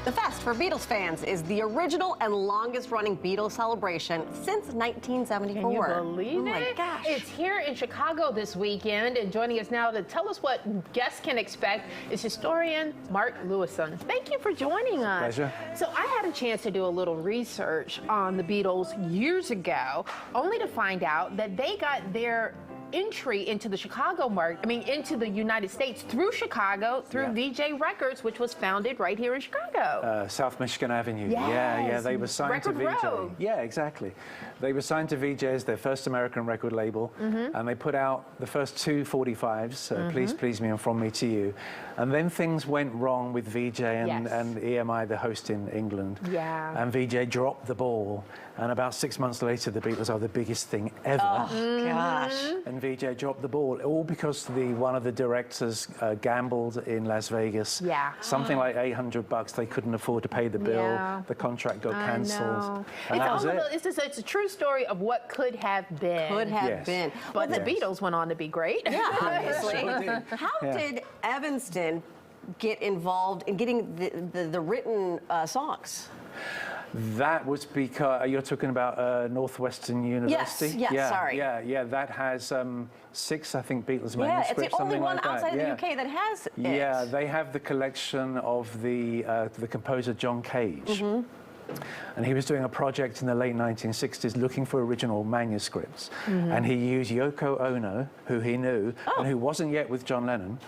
The Fest for Beatles fans is the original and longest-running Beatles celebration since 1974. Can you believe it? Oh my gosh. It's here in Chicago this weekend, and joining us now to tell us what guests can expect is historian Mark Lewisohn. Thank you for joining us. Pleasure. So I had a chance to do a little research on the Beatles years ago, only to find out that they got their entry into the Chicago market, into the United States through Chicago, through VJ Records, which was founded right here in Chicago. South Michigan Avenue. Yes. Yeah, they were signed Record to VJ. Row. Yeah, exactly. They were signed to VJ as their first American record label, and they put out the first two 45s, Please Please Me and From Me to You. And then things went wrong with VJ and EMI, the host in England. Yeah. And VJ dropped the ball. And about 6 months later, the Beatles are the biggest thing ever. Oh, gosh. And VJ dropped the ball, all because one of the directors gambled in Las Vegas. Yeah. Something like $800. They couldn't afford to pay the bill. Yeah. The contract got cancelled. And that was it. It's a true story of what could have been. Could have been. But the Beatles went on to be great. Yeah, obviously. Sure did. How did Evanston get involved in getting the written songs? That was because you're talking about Northwestern University. Yes, sorry. Yeah. That has 6, I think, Beatles manuscripts. Yeah, it's the only something one like that. outside of the UK that has it. Yeah, they have the collection of the composer John Cage. And he was doing a project in the late 1960s looking for original manuscripts. And he used Yoko Ono, who he knew, and who wasn't yet with John Lennon,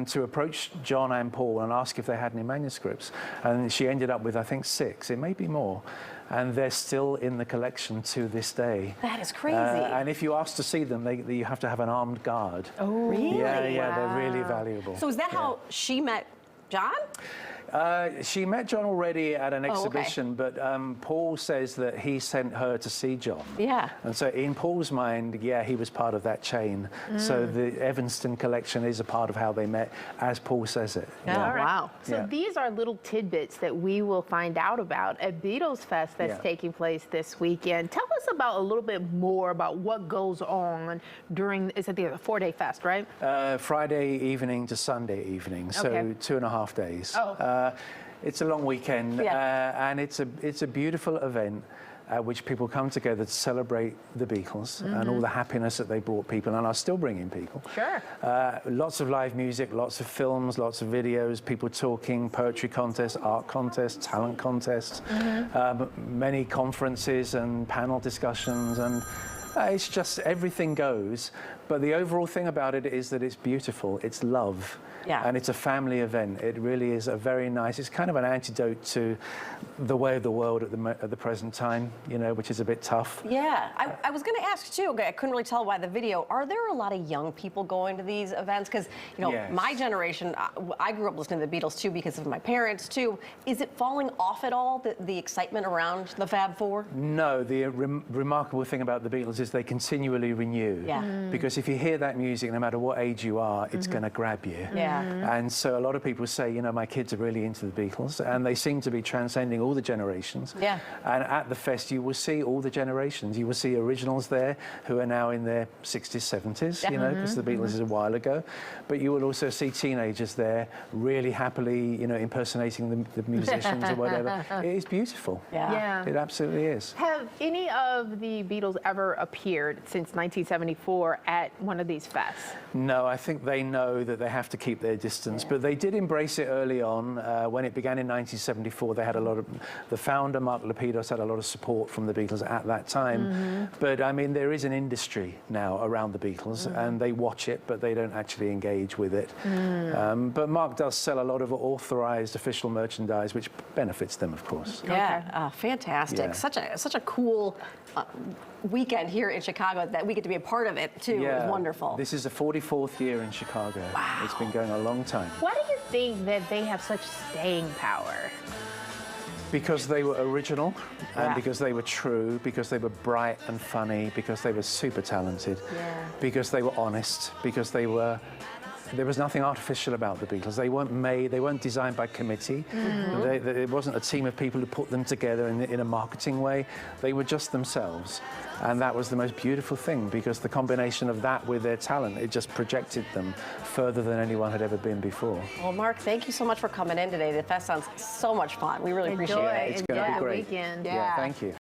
to approach John and Paul and ask if they had any manuscripts. And she ended up with, I think, 6. It may be more. And they're still in the collection to this day. That is crazy. And if you ask to see them, you have to have an armed guard. Oh, really? Yeah, they're really valuable. So is that how she met John? She met John already at an exhibition, but Paul says that he sent her to see John. Yeah. And so in Paul's mind, he was part of that chain. So the Evanston collection is a part of how they met, as Paul says it. Yeah. All right. Wow. So these are little tidbits that we will find out about at Beatles Fest that's taking place this weekend. Tell us about a little bit more about what goes on during, is it the 4-day fest, right? Friday evening to Sunday evening, so 2.5 days. It's a long weekend, and it's a beautiful event at which people come together to celebrate the Beatles and all the happiness that they brought people, and are still bringing people. Sure. Lots of live music, lots of films, lots of videos, people talking, poetry contests, art contests, talent contests, many conferences and panel discussions, and it's just everything goes. But the overall thing about it is that it's beautiful, it's love. Yeah. And it's a family event. It really is a very nice, it's kind of an antidote to the way of the world at the present time, which is a bit tough. Yeah, I was going to ask too, I couldn't really tell by the video, are there a lot of young people going to these events? Because, my generation, I grew up listening to the Beatles too because of my parents too. Is it falling off at all, the excitement around the Fab Four? No, the remarkable thing about the Beatles is they continually renew. Yeah. Because if you hear that music, no matter what age you are, it's going to grab you. Yeah. And so a lot of people say, my kids are really into the Beatles, and they seem to be transcending all the generations. Yeah. And at the fest, you will see all the generations. You will see originals there who are now in their 60s, 70s, because the Beatles is a while ago. But you will also see teenagers there really happily, impersonating the musicians or whatever. It is beautiful. Yeah. It absolutely is. Have any of the Beatles ever appeared since 1974 at one of these fests? No, I think they know that they have to keep their distance, but they did embrace it early on. When it began in 1974, they had the founder, Mark Lewisohn, had a lot of support from the Beatles at that time. But there is an industry now around the Beatles, and they watch it, but they don't actually engage with it. But Mark does sell a lot of authorized official merchandise, which benefits them, of course. Yeah, fantastic. Yeah. Such a cool weekend here in Chicago that we get to be a part of it too. Yeah. It was wonderful. This is the 44th year in Chicago. Wow. It's been going a long time. Why do you think that they have such staying power? Because they were original, and because they were true, because they were bright and funny, because they were super talented, because they were honest, because they were There was nothing artificial about the Beatles. They weren't made, they weren't designed by committee. It wasn't a team of people who put them together in a marketing way. They were just themselves. And that was the most beautiful thing, because the combination of that with their talent, it just projected them further than anyone had ever been before. Well, Mark, thank you so much for coming in today. The fest sounds so much fun. We really appreciate it. It's going to be great. Weekend. Yeah, thank you.